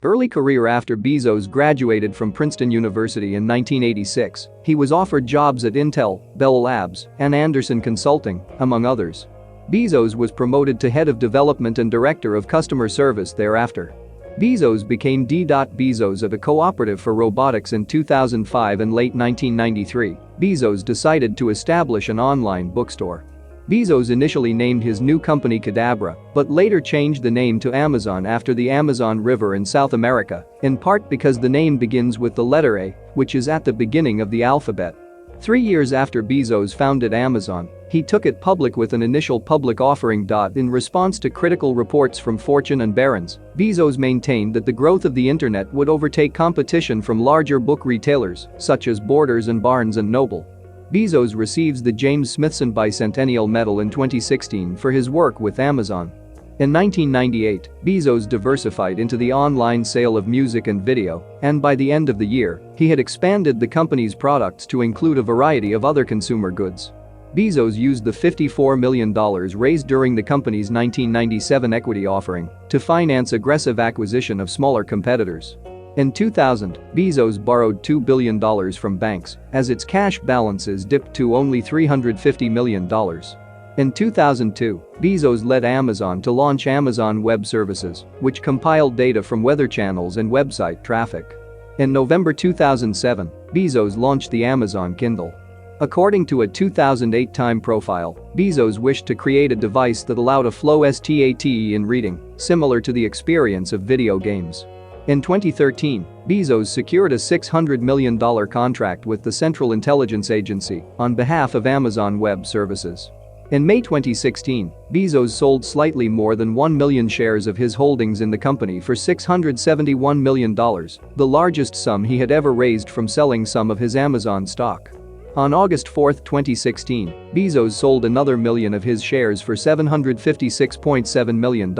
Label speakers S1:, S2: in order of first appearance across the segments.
S1: Early career. After Bezos graduated from Princeton University in 1986, he was offered jobs at Intel, Bell Labs, and Andersen Consulting, among others. Bezos was promoted to head of development and director of customer service thereafter. Bezos became D. Bezos of a cooperative for robotics in 2005 and late 1993. Bezos decided to establish an online bookstore. Bezos initially named his new company Cadabra, but later changed the name to Amazon after the Amazon River in South America, in part because the name begins with the letter A, which is at the beginning of the alphabet. 3 years after Bezos founded Amazon, he took it public with an initial public offering. In response to critical reports from Fortune and Barron's, Bezos maintained that the growth of the internet would overtake competition from larger book retailers, such as Borders and Barnes & Noble. Bezos receives the James Smithson Bicentennial Medal in 2016 for his work with Amazon. In 1998, Bezos diversified into the online sale of music and video, and by the end of the year, he had expanded the company's products to include a variety of other consumer goods. Bezos used the $54 million raised during the company's 1997 equity offering to finance aggressive acquisition of smaller competitors. In 2000, Bezos borrowed $2 billion from banks as its cash balances dipped to only $350 million. In 2002, Bezos led Amazon to launch Amazon Web Services, which compiled data from weather channels and website traffic. In November 2007, Bezos launched the Amazon Kindle. According to a 2008 Time profile, Bezos wished to create a device that allowed a flow state in reading, similar to the experience of video games. In 2013, Bezos secured a $600 million contract with the Central Intelligence Agency on behalf of Amazon Web Services. In May 2016, Bezos sold slightly more than 1 million shares of his holdings in the company for $671 million, the largest sum he had ever raised from selling some of his Amazon stock. On August 4, 2016, Bezos sold another million of his shares for $756.7 million.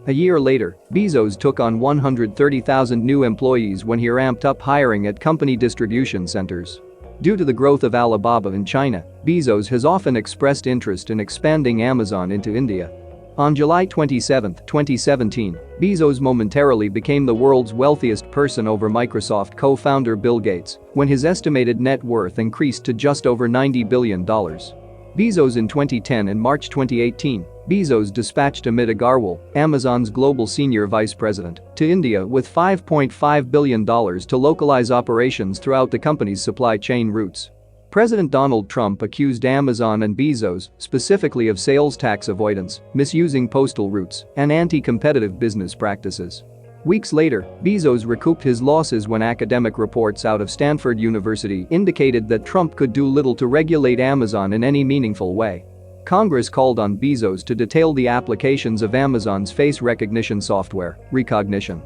S1: A year later, Bezos took on 130,000 new employees when he ramped up hiring at company distribution centers. Due to the growth of Alibaba in China, Bezos has often expressed interest in expanding Amazon into India. On July 27, 2017, Bezos momentarily became the world's wealthiest person over Microsoft co-founder Bill Gates when his estimated net worth increased to just over $90 billion. Bezos in 2010 and March 2018, Bezos dispatched Amit Agarwal, Amazon's global senior vice president, to India with $5.5 billion to localize operations throughout the company's supply chain routes. President Donald Trump accused Amazon and Bezos specifically of sales tax avoidance, misusing postal routes, and anti-competitive business practices. Weeks later, Bezos recouped his losses when academic reports out of Stanford University indicated that Trump could do little to regulate Amazon in any meaningful way. Congress called on Bezos to detail the applications of Amazon's face recognition software, Rekognition.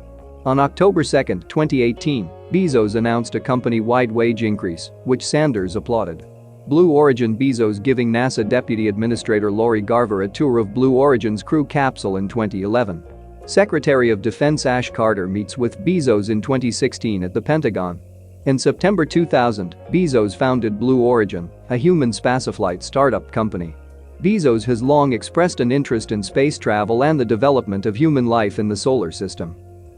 S1: On October 2, 2018, Bezos announced a company-wide wage increase, which Sanders applauded. Blue Origin. Bezos giving NASA Deputy Administrator Lori Garver a tour of Blue Origin's crew capsule in 2011. Secretary of Defense Ash Carter meets with Bezos in 2016 at the Pentagon. In September 2000, Bezos founded Blue Origin, a human spaceflight startup company. Bezos has long expressed an interest in space travel and the development of human life in the solar system.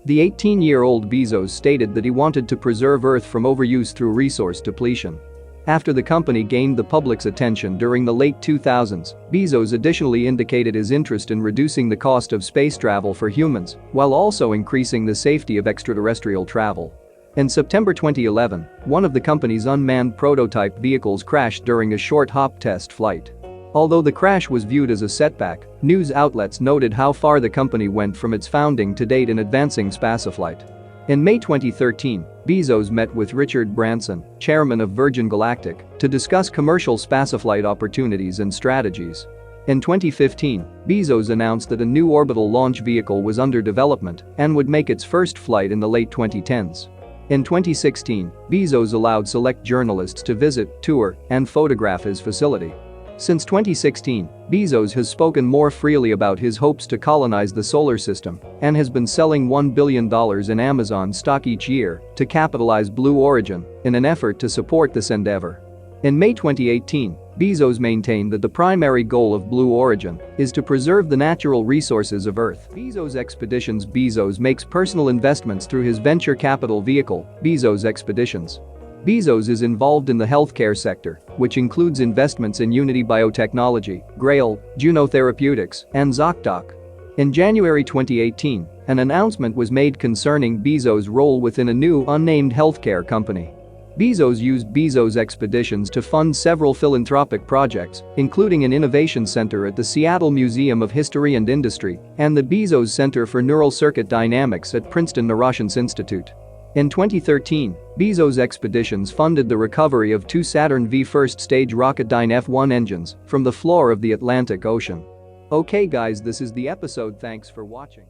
S1: The 18-year-old Bezos stated that he wanted to preserve Earth from overuse through resource depletion. After the company gained the public's attention during the late 2000s, Bezos additionally indicated his interest in reducing the cost of space travel for humans, while also increasing the safety of extraterrestrial travel. In September 2011, one of the company's unmanned prototype vehicles crashed during a short hop test flight. Although the crash was viewed as a setback, news outlets noted how far the company went from its founding to date in advancing spaceflight. In May 2013, Bezos met with Richard Branson, chairman of Virgin Galactic, to discuss commercial spaceflight opportunities and strategies. In 2015, Bezos announced that a new orbital launch vehicle was under development and would make its first flight in the late 2010s. In 2016, Bezos allowed select journalists to visit, tour, and photograph his facility. Since 2016, Bezos has spoken more freely about his hopes to colonize the solar system and has been selling $1 billion in Amazon stock each year to capitalize Blue Origin in an effort to support this endeavor. In May 2018, Bezos maintained that the primary goal of Blue Origin is to preserve the natural resources of Earth. Bezos Expeditions. Bezos makes personal investments through his venture capital vehicle, Bezos Expeditions. Bezos is involved in the healthcare sector, which includes investments in Unity Biotechnology, Grail, Juno Therapeutics, and ZocDoc. In January 2018, an announcement was made concerning Bezos' role within a new unnamed healthcare company. Bezos used Bezos Expeditions to fund several philanthropic projects, including an innovation center at the Seattle Museum of History and Industry and the Bezos Center for Neural Circuit Dynamics at Princeton Neuroscience Institute. In 2013, Bezos Expeditions funded the recovery of two Saturn V first-stage Rocketdyne F-1 engines from the floor of the Atlantic Ocean. Okay guys, this is the episode. Thanks for watching.